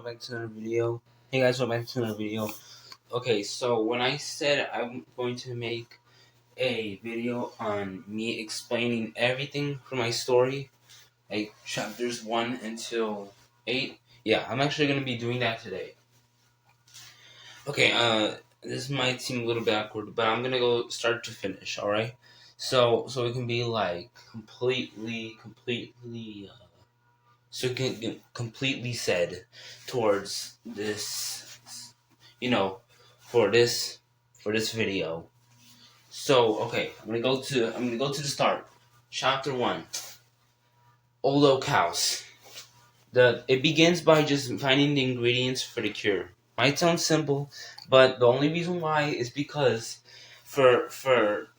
welcome back to another video. Hey guys, welcome back to another video. Okay, so when I said I'm going to make a video on me explaining everything from my story, like chapters 1 until 8, yeah, I'm actually going to be doing that today. Okay, this might seem a little backward, but I'm going to go start to finish, alright? So it can be like completely so it can get completely said towards this, for this video. So okay, I'm gonna go to the start. Chapter 1. Old Oak House. It begins by just finding the ingredients for the cure. Might sound simple, but the only reason why is because for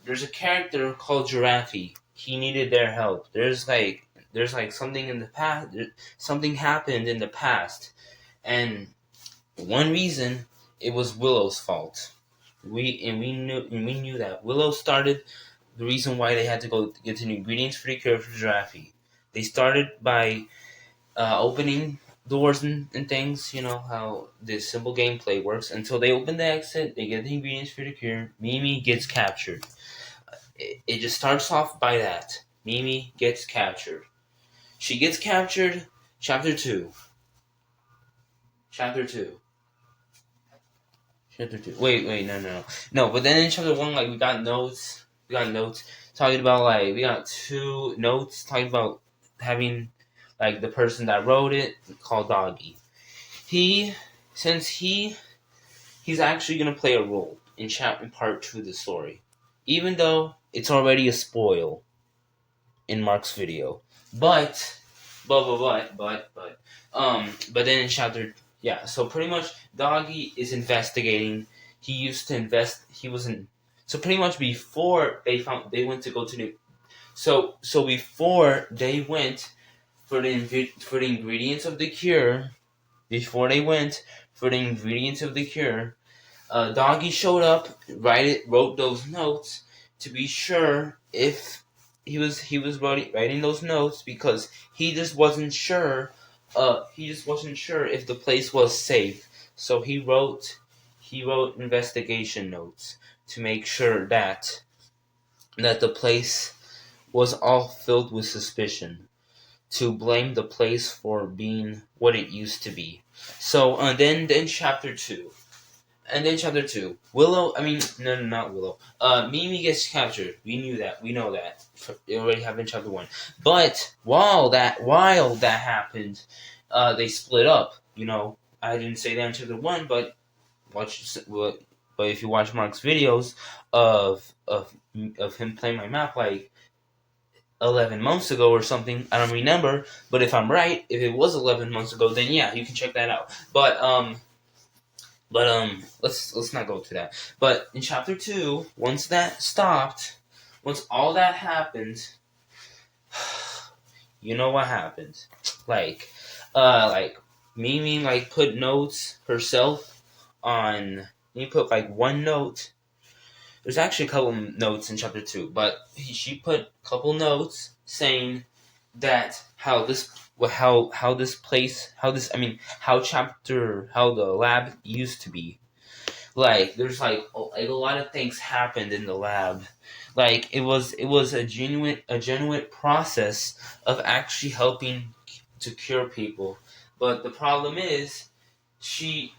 there's a character called Giraffe. He needed their help. There's like something in the past. Something happened in the past, and one reason it was Willow's fault. We knew that Willow started the reason why they had to go get the ingredients for the cure for Giraffe. They started by opening doors and things. You know how this simple gameplay works. Until they open the exit, they get the ingredients for the cure. Mimi gets captured. It just starts off by that. Mimi gets captured. She gets captured. Chapter 2. Chapter 2. Chapter 2. Wait, no. No, but then in chapter 1, like, we got notes talking about, like, we got 2 notes talking about having, like, the person that wrote it called Doggy. Since he's actually gonna play a role in part 2 of the story, even though it's already a spoil in Mark's video. But then in chapter, yeah, so pretty much Doggy is investigating. He used to invest. He wasn't. So pretty much before they went to go to New. So before they went for the ingredients of the cure, Doggy showed up, wrote those notes to be sure if he was writing those notes because he just wasn't sure. If the place was safe. So he wrote investigation notes to make sure that the place was all filled with suspicion, to blame the place for being what it used to be. So then chapter 2. And then chapter 2, Willow. I mean, no, not Willow. Mimi gets captured. We knew that. We know that. It already happened in chapter 1. But while that happened, they split up. You know, I didn't say that in chapter 1, but if you watch Mark's videos of him playing my map like 11 months ago or something, I don't remember. But if I'm right, if it was 11 months ago, then yeah, you can check that out. But let's not go to that. But in chapter 2, once all that happened, you know what happened? Like Mimi put notes herself on. He put one note. There's actually a couple notes in chapter 2, but she put a couple notes saying that how the lab used to be. There's a lot of things happened in the lab. It was a genuine process of actually helping to cure people. But the problem is, she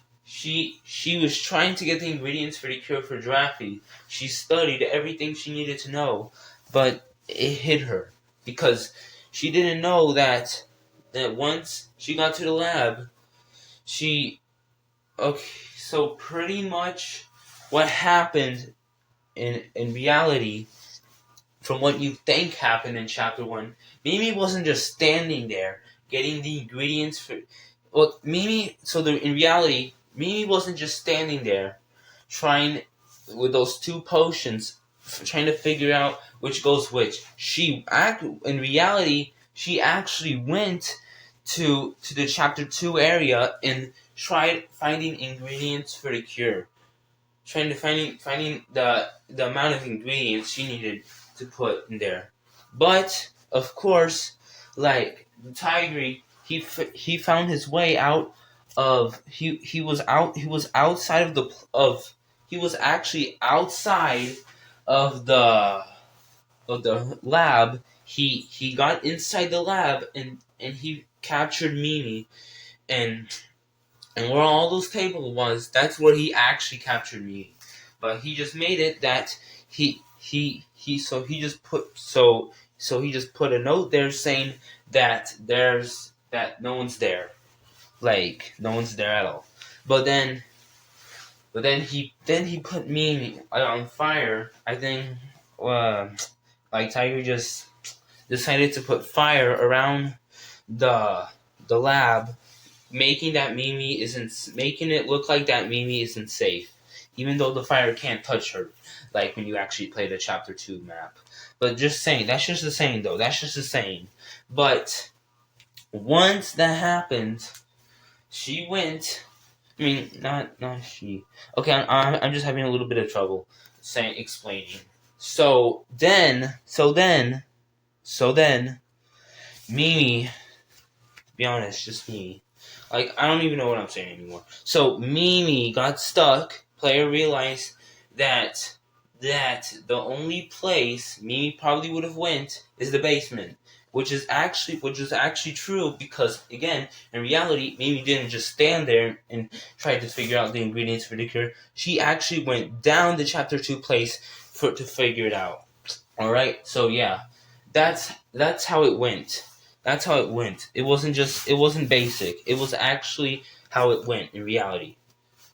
was trying to get the ingredients for the cure for Giraffe. She studied everything she needed to know, but it hit her because she didn't know that once she got to the lab, so pretty much what happened in reality, from what you think happened in chapter 1, Mimi wasn't just standing there getting the ingredients for. Well, in reality, Mimi wasn't just standing there trying with those 2 potions, trying to figure out which goes which. In reality, she actually went to the chapter 2 area and tried finding ingredients for the cure. Trying to finding the amount of ingredients she needed to put in there. But of course, the Tigre, he found his way out he was out he was outside of the of he was actually outside of the lab. He got inside the lab and he captured Mimi, and where all those tables was, that's where he actually captured Mimi. But he just made it that he just put a note there saying that no one's there, like no one's there at all. But then he put me on fire. I think uh, like Tiger just decided to put fire around the lab, making it look like that Mimi isn't safe, even though the fire can't touch her, like when you actually play the chapter 2 map. But just saying, that's just a saying though. That's just a saying. But once that happened, she went. I mean, not she. Okay, I'm just having a little bit of trouble explaining. So then, Mimi. To be honest, just me. Like, I don't even know what I'm saying anymore. So Mimi got stuck. Player realized that the only place Mimi probably would have went is the basement, which is actually true because again, in reality, Mimi didn't just stand there and try to figure out the ingredients for the cure. She actually went down the chapter 2 place to figure it out. All right, so yeah, that's how it went. That's how it went. It wasn't basic. It was actually how it went in reality.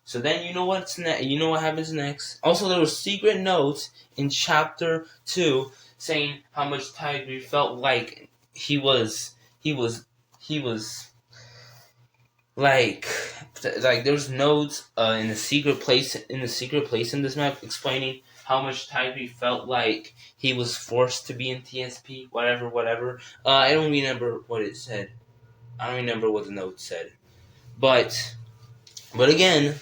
So then you know what's you know what happens next. Also, there were secret notes in chapter 2 saying how much Tiger felt like he was he was like there's notes in the secret place in this map explaining how much Tiger felt like he was forced to be in TSP, whatever. I don't remember what it said. I don't remember what the note said. But again,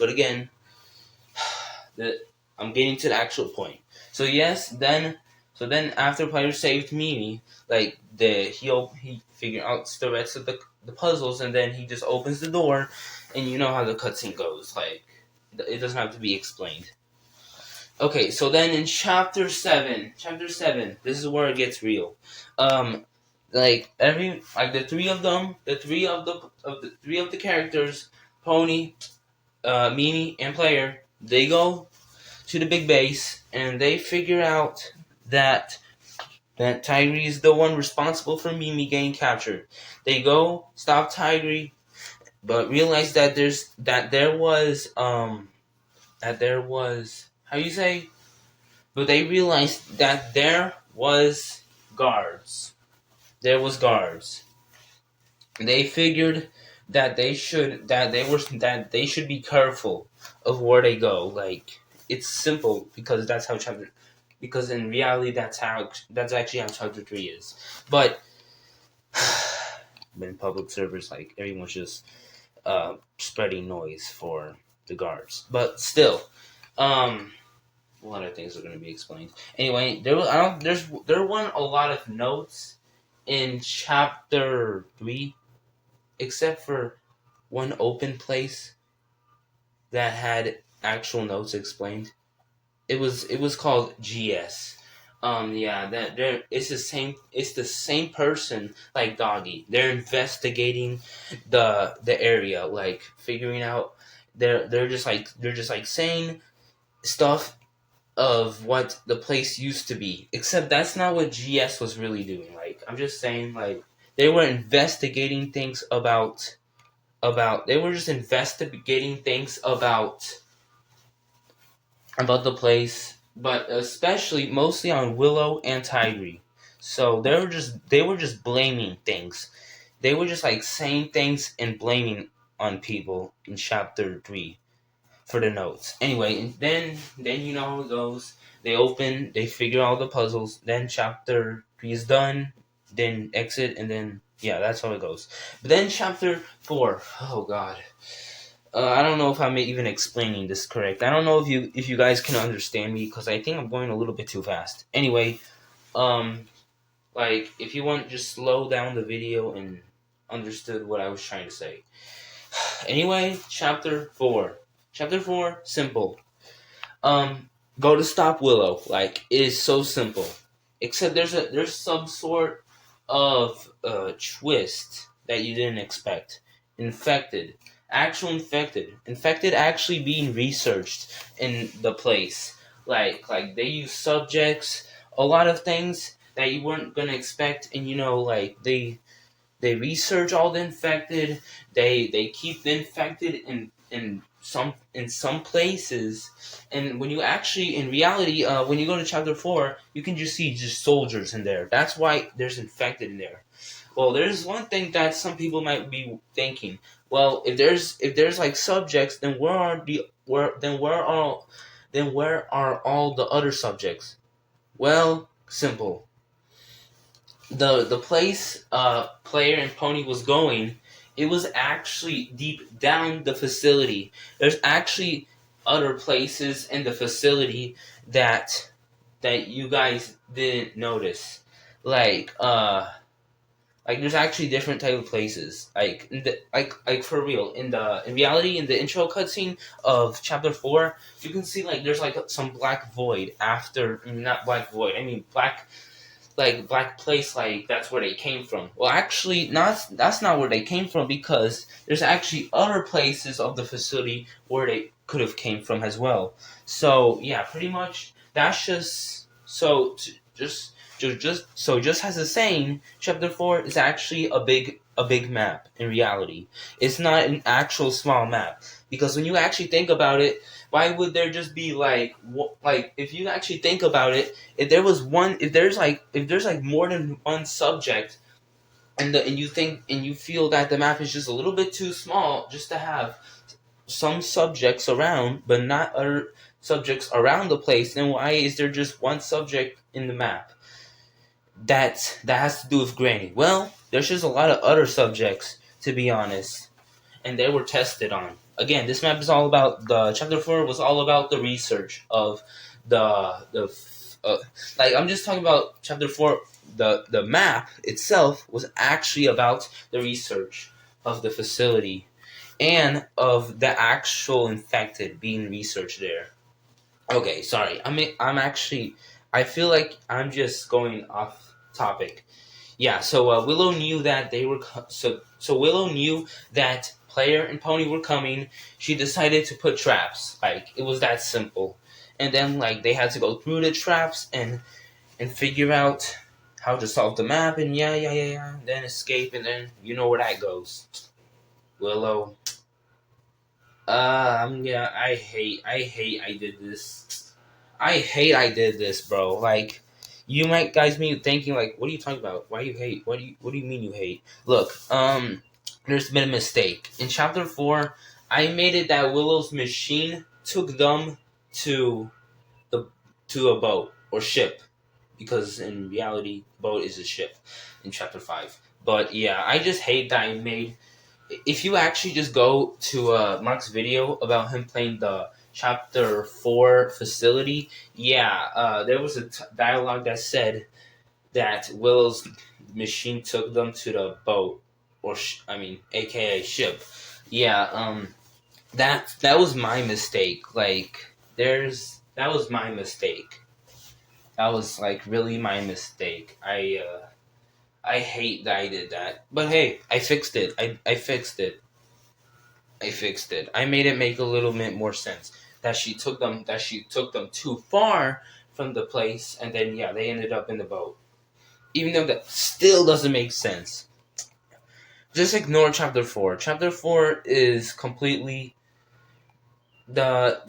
I'm getting to the actual point. So yes, then after player saved Mimi, like he figured out the rest of the puzzles, and then he just opens the door, and you know how the cutscene goes. Like it doesn't have to be explained. Okay, so then in chapter 7, this is where it gets real. The three of them, the three of the characters, Pony, Mimi, and Player, they go to the big base and they figure out that Tigre is the one responsible for Mimi getting captured. They go stop Tigre, but realize that there was how you say. But they realized that there was guards. There was guards. They figured that they should be careful of where they go. Like it's simple because because in reality that's actually how chapter 3 is. But in public servers, like everyone's just spreading noise for the guards. But still, a lot of things are going to be explained. Anyway, there weren't a lot of notes in chapter 3, except for one open place that had actual notes explained. It was called GS. It's the same person like Doggy. They're investigating the area, like figuring out. They're just like saying stuff of what the place used to be. Except that's not what GS was really doing. Like I'm just saying, like they were investigating things about they were just investigating things about the place, but especially mostly on Willow and Tigre. So they were just blaming things. They were just like saying things and blaming on people in chapter 3 for the notes. Anyway, and then you know how it goes. They figure out the puzzles. Then chapter 3 is done. Then exit, and then yeah, that's how it goes. But then chapter 4. Oh God. I don't know if I'm even explaining this correct. I don't know if you guys can understand me because I think I'm going a little bit too fast. Anyway, like if you want, just slow down the video and understood what I was trying to say. Anyway, chapter 4. Chapter 4, simple. Go to stop Willow. Like, it is so simple. Except there's some sort of twist that you didn't expect. Infected. Actual infected. Infected actually being researched in the place. Like they use subjects, a lot of things that you weren't gonna expect, and like they research all the infected. They keep the infected in some places, and when you actually in reality, when you go to chapter 4, you can just see just soldiers in there. That's why there's infected in there. Well, there's one thing that some people might be thinking. Well, if there's like subjects, then where are all the other subjects? Well, simple. The place player and pony was going, it was actually deep down the facility. There's actually other places in the facility that you guys didn't notice, like there's actually different type of places, like like for real, in reality, in the intro cutscene of chapter 4, you can see like there's like some black void after, not black void, I mean black place, like that's where they came from. Well, actually, not that's not where they came from, because there's actually other places of the facility where they could have came from as well. So yeah, pretty much that's just just as a saying, chapter 4 is actually a big map. In reality, it's not an actual small map, because when you actually think about it, why would there just be like if you actually think about it, if there's like more than one subject, and you feel that the map is just a little bit too small just to have some subjects around but not other subjects around the place, then why is there just one subject in the map that has to do with Granny? Well, there's just a lot of other subjects, to be honest, and they were tested on. Again, this map is all about the chapter 4 was all about the research of the like I'm just talking about chapter 4. The map itself was actually about the research of the facility and of the actual infected being researched there. Okay, sorry. I feel like I'm just going off topic. Yeah, so Willow knew that they were so Willow knew that player and pony were coming. She decided to put traps. Like, it was that simple. And then like they had to go through the traps and figure out how to solve the map, and yeah, and then escape, and then you know where that goes. Willow. Yeah, I hate I did this. I did this, bro. Like, you might guys be thinking like, what are you talking about? Why you hate? What do you mean you hate? Look, there's been a mistake. In chapter 4, I made it that Willow's machine took them to the to a boat or ship, because in reality, boat is a ship in chapter 5. But yeah, I just hate that I made. If you actually just go to Mark's video about him playing the chapter 4 facility, yeah, there was a dialogue that said that Willow's machine took them to the boat, or aka ship. Yeah, that was my mistake. Like, that was my mistake. That was like really my mistake. I hate that I did that. But hey, I fixed it. I fixed it. I fixed it. I made it make a little bit more sense. That she took them too far from the place, and then yeah, they ended up in the boat. Even though that still doesn't make sense. Just ignore chapter 4. Chapter 4 is completely the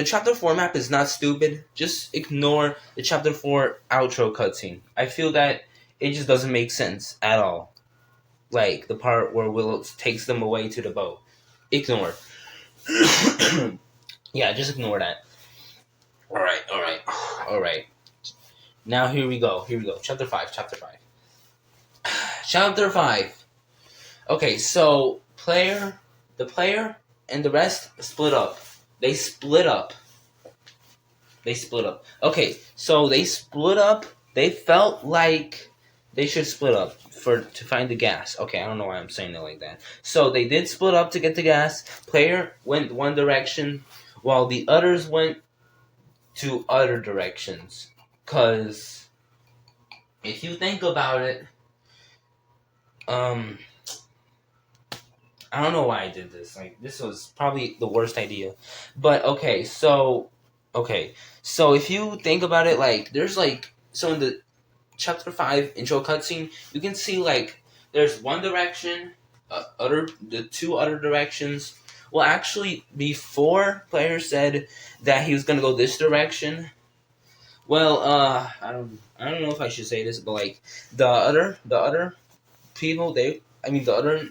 chapter 4 map is not stupid. Just ignore the chapter 4 outro cutscene. I feel that it just doesn't make sense at all. Like the part where Willow takes them away to the boat. Ignore. Yeah, just ignore that. Alright. Now here we go. Chapter 5. Chapter 5. Okay, so the player and the rest split up. They split up. Okay, so they split up. They felt like they should split up to find the gas. Okay, I don't know why I'm saying it like that. So they did split up to get the gas. Player went one direction, while the others went to other directions. Cause if you think about it, um, I don't know why I did this. Like, this was probably the worst idea. But okay, so if you think about it, like, there's like, so in the chapter 5 intro cutscene, you can see like there's one direction, the two other directions. Well, actually, before player said that he was gonna go this direction. Well, I don't know if I should say this, but like the other people, the other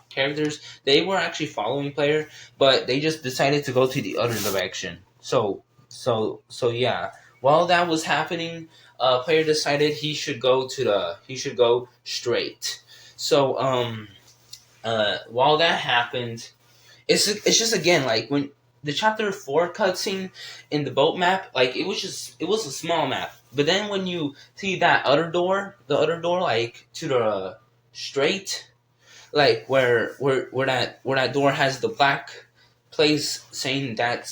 characters, they were actually following player, but they just decided to go to the other direction. So yeah. While that was happening, player decided he should go straight. So while that happened, it's just again like when the chapter 4 cutscene in the boat map, like it was a small map. But then when you see that the other door like to the straight, like where that door has the black place saying that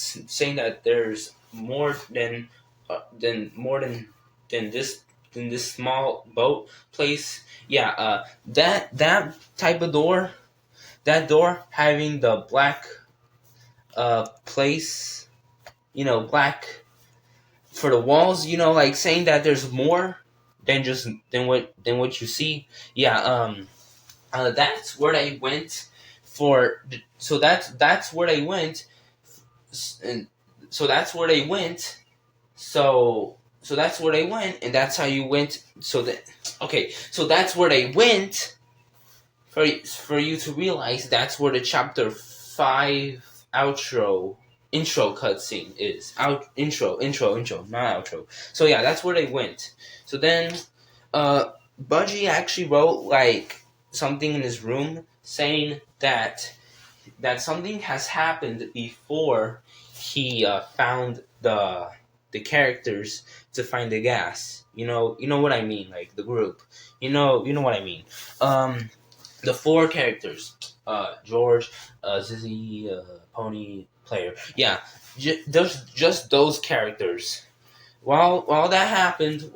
there's more than this small boat place. Yeah, that type of door, that door having the black place, black for the walls, like saying that there's more than what you see. Yeah, that's where they went so that's where they went, and so that's where they went. So that's where they went, and that's how you went. So that's where they went for you to realize that's where the chapter 5 intro cutscene is. Intro, not outro. So yeah, that's where they went. So then, Budgie actually wrote like something in his room saying that something has happened before he found the characters to find the gas. You know what I mean, like the group. You know what I mean. The four characters, George, Zizzy, Pony, Player. Yeah, just those characters. While that happened,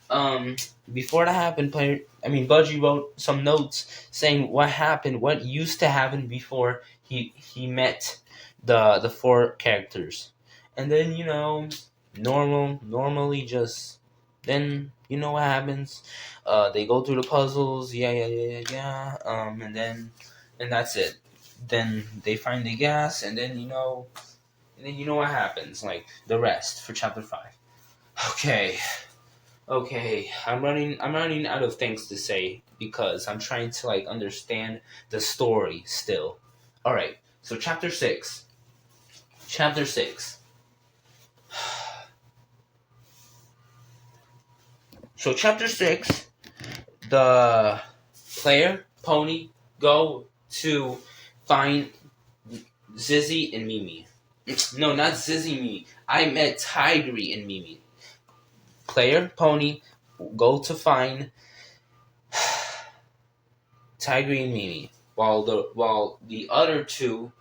um, before that happened, Budgie wrote some notes saying what used to happen before he met the four characters, and then normally just then you know what happens. They go through the puzzles, yeah. And that's it. Then they find the gas, and then you know what happens. Like the rest for chapter 5. Okay. Okay, I'm running out of things to say because I'm trying to like understand the story still. All right. So chapter 6. Chapter 6. So chapter 6, the player Pony go to find Zizzy and Mimi. No, not Zizzy and Mimi. I meant Tigry and Mimi. Player Pony go to find Tigry and Mimi, while the other two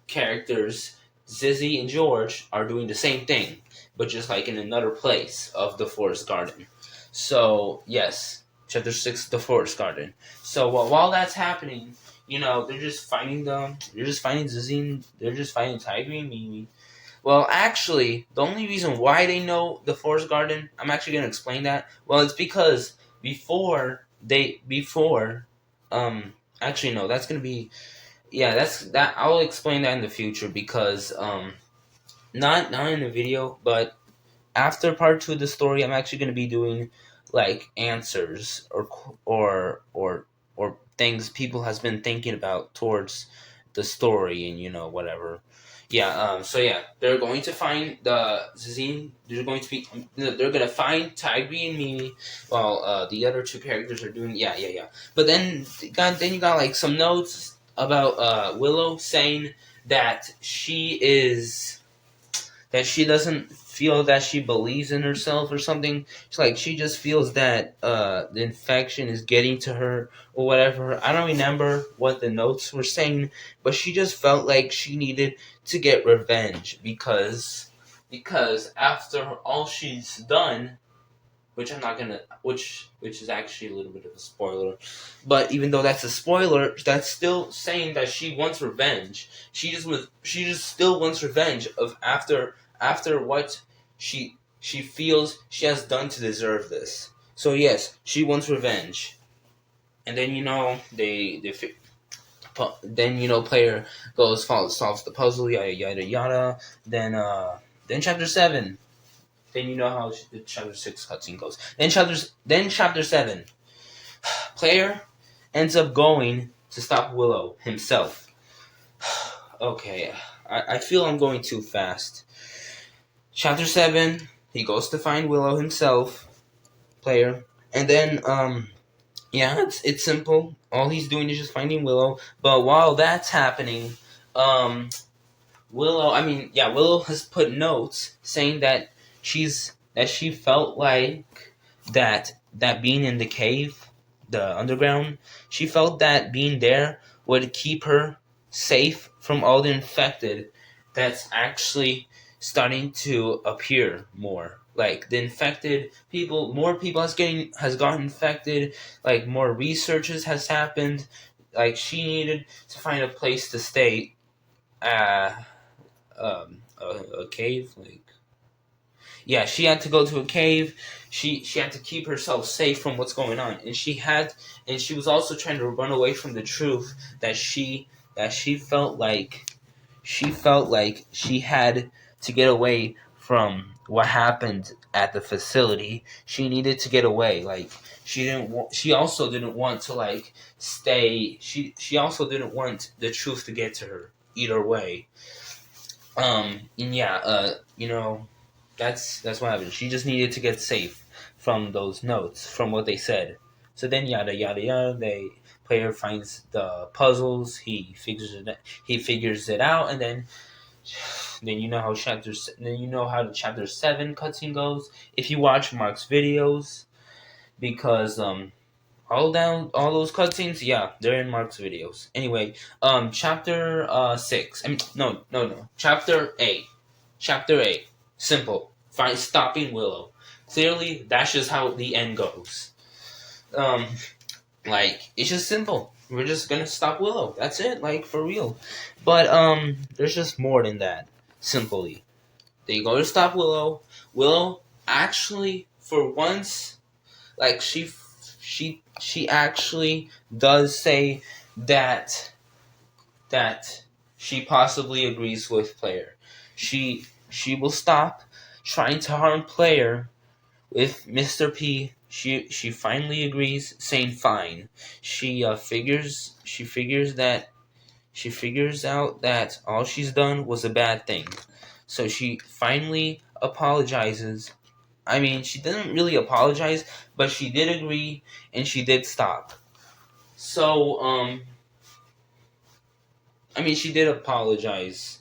characters, Zizzy and George, are doing the same thing, but just like in another place of the forest garden. So yes, chapter 6, the forest garden. So while that's happening, they're just finding them. They're just finding Zizzy. They're just finding Tigry and Mimi. Well, actually, the only reason why they know the forest garden, I'm actually going to explain that. Well, it's because before, actually no, that's going to be, yeah, that, I'll explain that in the future because, not in the video, but after part 2 of the story, I'm actually going to be doing, like, answers or things people has been thinking about towards the story and, whatever. Yeah, so yeah, they're going to find the Zizine. They're going to find Tigry and Mimi while the other two characters are doing, yeah. But then you got, like, some notes about Willow saying that she doesn't feel that she believes in herself or something. It's like she just feels that the infection is getting to her or whatever. I don't remember what the notes were saying, but she just felt like she needed to get revenge because after all she's done, which I'm not gonna, which is actually a little bit of a spoiler, but even though that's a spoiler, that's still saying that she wants revenge. She just still wants revenge of after what she feels she has done to deserve this. So yes, she wants revenge, and then then player solves the puzzle, yada yada yada. Then chapter 7. Then you know how the chapter 6 cutscene goes. Then chapter 7. Player ends up going to stop Willow himself. Okay, I feel I'm going too fast. Chapter 7, he goes to find Willow himself, player. And then, yeah, it's simple. All he's doing is just finding Willow. But while that's happening, Willow has put notes saying that she felt like that being in the cave, the underground, she felt that being there would keep her safe from all the infected that's actually starting to appear more. Like the infected people, more people has gotten infected. Like more researches has happened. Like she needed to find a place to stay. A cave, like, yeah, she had to go to a cave. She had to keep herself safe from what's going on, and she was also trying to run away from the truth that she felt like she had to get away from what happened at the facility. She needed to get away. Like she also didn't want to like stay. She also didn't want the truth to get to her either way. And yeah, that's what happened. She just needed to get safe from those notes, from what they said. So then yada yada yada. Player finds the puzzles. He figures it out, and then you know how the chapter 7 cutscene goes. If you watch Mark's videos, because all those cutscenes, yeah, they're in Mark's videos. Anyway, chapter 6. I mean, no, chapter 8. Chapter 8. Simple. Find stopping Willow. Clearly, that's just how the end goes. Um, like it's just simple. We're just gonna stop Willow. That's it. Like for real. But there's just more than that. Simply, they go to stop Willow. Willow actually, for once, like she actually does say that she possibly agrees with player. She will stop trying to harm player with Mr. P. She finally agrees, saying fine. She figures out that all she's done was a bad thing. So she finally apologizes. I mean, she didn't really apologize, but she did agree and she did stop. So, I mean, she did apologize.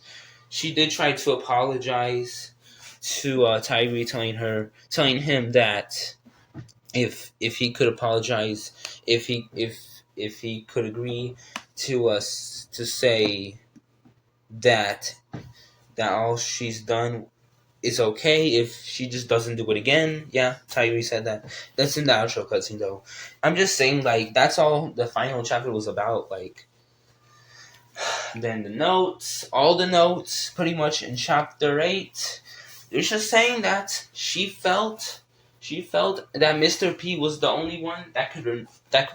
She did try to apologize to Tyree, telling him that if he could apologize, if he could agree to us to say that all she's done is okay if she just doesn't do it again. Yeah, Tyree said that. That's in the outro cutscene though. I'm just saying, like, that's all the final chapter was about. Like, then all the notes, pretty much in chapter 8, it's just saying that she felt that Mr. P was the only one that could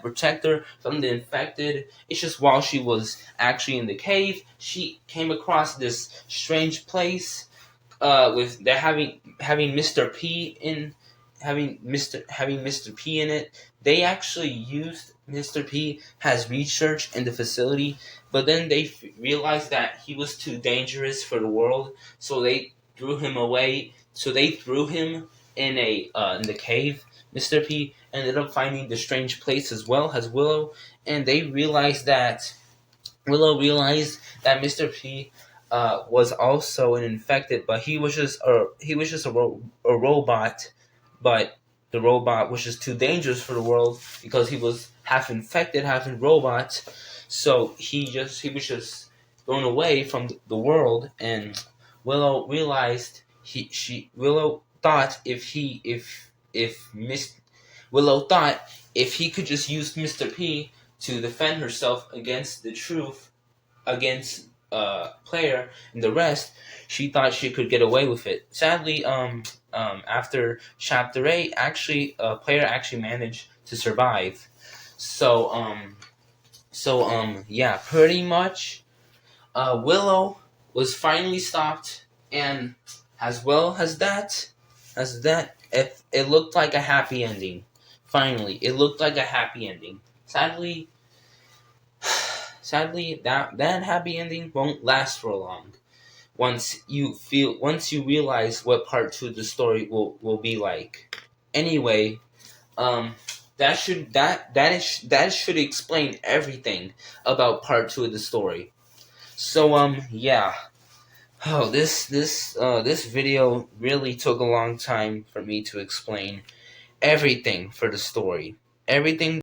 protect her from the infected. It's just while she was actually in the cave, she came across this strange place with that having Mr. P in having Mr. P in it. They actually used Mr. P as research in the facility, but then they realized that he was too dangerous for the world, so they threw him away. So they threw him in the cave. Mr. P ended up finding the strange place as well as Willow, and Willow realized that Mr. P was also an infected, but he was just a robot, but the robot was just too dangerous for the world because he was half infected, half robot. So he was just going away from the world, and Willow realized Willow thought Willow thought if he could just use Mr. P to defend herself against the truth, against player and the rest, she thought she could get away with it. Sadly, after chapter 8, actually, player actually managed to survive. So, yeah, pretty much, Willow was finally stopped, and as well as that, it looked like a happy ending. Finally, it looked like a happy ending. Sadly, that happy ending won't last for long. Once you realize what part two of the story will be like. Anyway, um, that should explain everything about part two of the story. So yeah. Oh, this video really took a long time for me to explain everything for the story. Everything